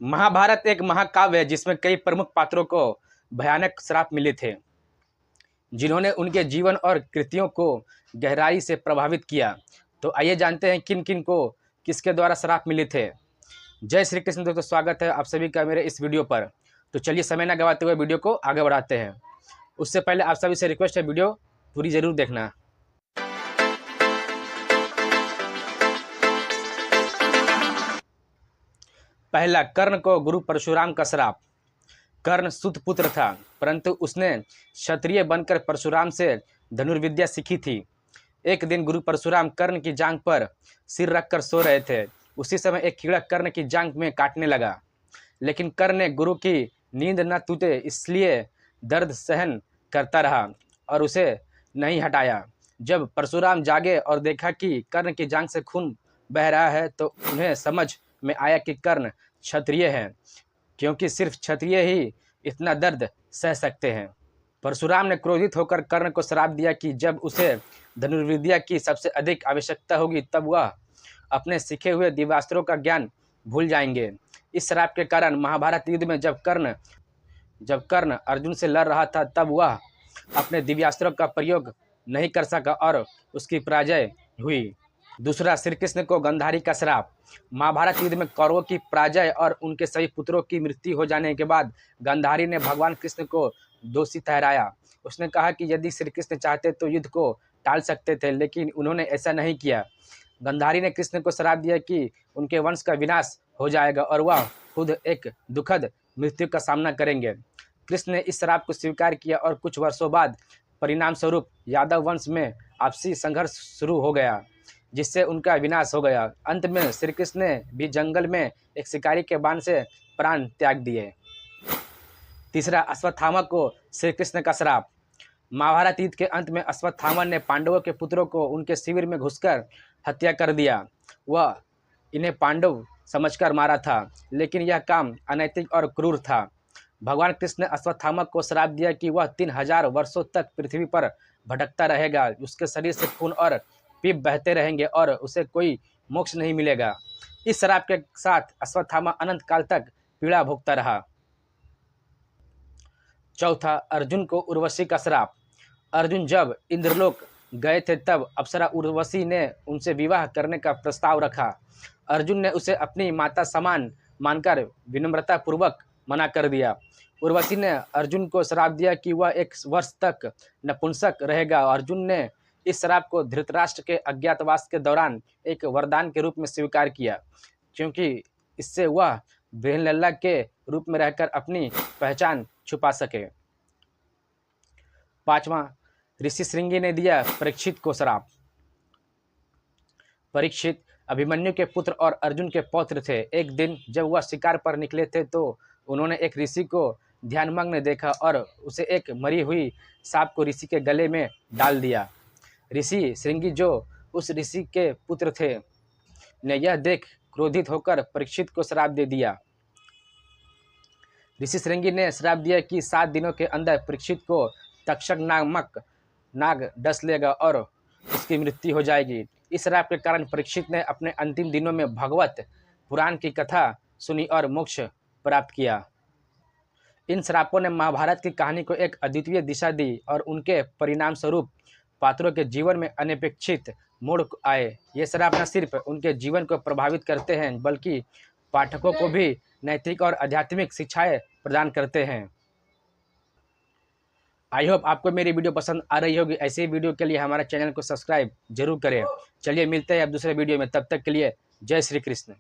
महाभारत एक महाकाव्य है जिसमें कई प्रमुख पात्रों को भयानक श्राप मिले थे, जिन्होंने उनके जीवन और कृतियों को गहराई से प्रभावित किया। तो आइए जानते हैं किन किन को किसके द्वारा श्राप मिले थे। जय श्री कृष्ण दोस्तों, स्वागत है आप सभी का मेरे इस वीडियो पर। तो चलिए समय न गवाते हुए वीडियो को आगे बढ़ाते हैं। उससे पहले आप सभी से रिक्वेस्ट है, वीडियो पूरी जरूर देखना। पहला, कर्ण को गुरु परशुराम का श्राप। कर्ण सूत पुत्र था, परंतु उसने क्षत्रिय बनकर परशुराम से धनुर्विद्या सीखी थी। एक दिन गुरु परशुराम कर्ण की जांघ पर सिर रखकर सो रहे थे। उसी समय एक कीड़ा कर्ण की जांघ में काटने लगा, लेकिन कर्ण ने गुरु की नींद न टूटे इसलिए दर्द सहन करता रहा और उसे नहीं हटाया। जब परशुराम जागे और देखा कि कर्ण की जांघ से खून बह रहा है, तो उन्हें समझ में आया कि कर्ण क्षत्रिय है, क्योंकि सिर्फ क्षत्रिय ही इतना दर्द सह सकते हैं। परशुराम ने क्रोधित होकर कर्ण को श्राप दिया कि जब उसे धनुर्विद्या की सबसे अधिक आवश्यकता होगी तब वह अपने सीखे हुए दिव्यास्त्रों का ज्ञान भूल जाएंगे। इस श्राप के कारण महाभारत युद्ध में जब कर्ण अर्जुन से लड़ रहा था, तब वह अपने दिव्यास्त्रों का प्रयोग नहीं कर सका और उसकी पराजय हुई। दूसरा, श्री कृष्ण को गंधारी का श्राप। महाभारत युद्ध में कौरवों की पराजय और उनके सभी पुत्रों की मृत्यु हो जाने के बाद गंधारी ने भगवान कृष्ण को दोषी ठहराया। उसने कहा कि यदि श्री कृष्ण चाहते तो युद्ध को टाल सकते थे, लेकिन उन्होंने ऐसा नहीं किया। गंधारी ने कृष्ण को श्राप दिया कि उनके वंश का विनाश हो जाएगा और वह खुद एक दुखद मृत्यु का सामना करेंगे। कृष्ण ने इस श्राप को स्वीकार किया और कुछ वर्षों बाद परिणाम स्वरूप यादव वंश में आपसी संघर्ष शुरू हो गया, जिससे उनका विनाश हो गया। अंत में श्री कृष्ण ने भी जंगल में एक शिकारी के बाण से प्राण त्याग दिए। तीसरा, अश्वत्थामा को श्री कृष्ण का श्राप। महाभारत युद्ध के अंत में अश्वत्थामा ने पांडवों के पुत्रों को उनके शिविर में घुसकर हत्या कर दिया। वह इन्हें पांडव समझकर मारा था, लेकिन यह काम अनैतिक और क्रूर था। भगवान कृष्ण ने अश्वत्थामा को श्राप दिया कि वह 3000 वर्षों तक पृथ्वी पर भटकता रहेगा। उसके शरीर से खून और पीप बहते रहेंगे और उसे कोई मोक्ष नहीं मिलेगा। इस श्राप के साथ अश्वत्थामा अनंत काल तक पीड़ा भोगता रहा। चौथा, अर्जुन को उर्वशी का श्राप। अर्जुन जब इंद्रलोक गए थे तब अप्सरा उर्वशी ने उनसे विवाह करने का प्रस्ताव रखा। अर्जुन ने उसे अपनी माता समान मानकर विनम्रता पूर्वक मना कर दिया। उर्वशी ने अर्जुन को श्राप दिया कि वह 1 वर्ष तक नपुंसक रहेगा। अर्जुन ने इस श्राप को धृतराष्ट्र के अज्ञातवास के दौरान एक वरदान के रूप में स्वीकार किया, क्योंकि इससे वह बृहन्नला के रूप में रहकर अपनी पहचान छुपा सके। पांचवा, ऋषि श्रृंगी ने दिया परीक्षित को श्राप। परीक्षित अभिमन्यु के पुत्र और अर्जुन के पौत्र थे। एक दिन जब वह शिकार पर निकले थे तो उन्होंने एक ऋषि को ध्यानमग्न देखा और उसे एक मरी हुई सांप को ऋषि के गले में डाल दिया। ऋषि श्रृंगी, जो उस ऋषि के पुत्र थे, ने यह देख क्रोधित होकर परीक्षित को श्राप दे दिया। ऋषि श्रृंगी ने श्राप दिया कि 7 दिनों के अंदर परीक्षित को तक्षक नामक नाग डस लेगा और उसकी मृत्यु हो जाएगी। इस श्राप के कारण परीक्षित ने अपने अंतिम दिनों में भगवत पुराण की कथा सुनी और मोक्ष प्राप्त किया। इन श्रापों ने महाभारत की कहानी को एक अद्वितीय दिशा दी और उनके परिणाम स्वरूप पात्रों के जीवन में अनपेक्षित मोड़ आए। ये श्राप न सिर्फ उनके जीवन को प्रभावित करते हैं, बल्कि पाठकों को भी नैतिक और आध्यात्मिक शिक्षाएं प्रदान करते हैं। आई होप आपको मेरी वीडियो पसंद आ रही होगी। ऐसे वीडियो के लिए हमारे चैनल को सब्सक्राइब जरूर करें। चलिए मिलते हैं अब दूसरे वीडियो में, तब तक के लिए जय श्री कृष्ण।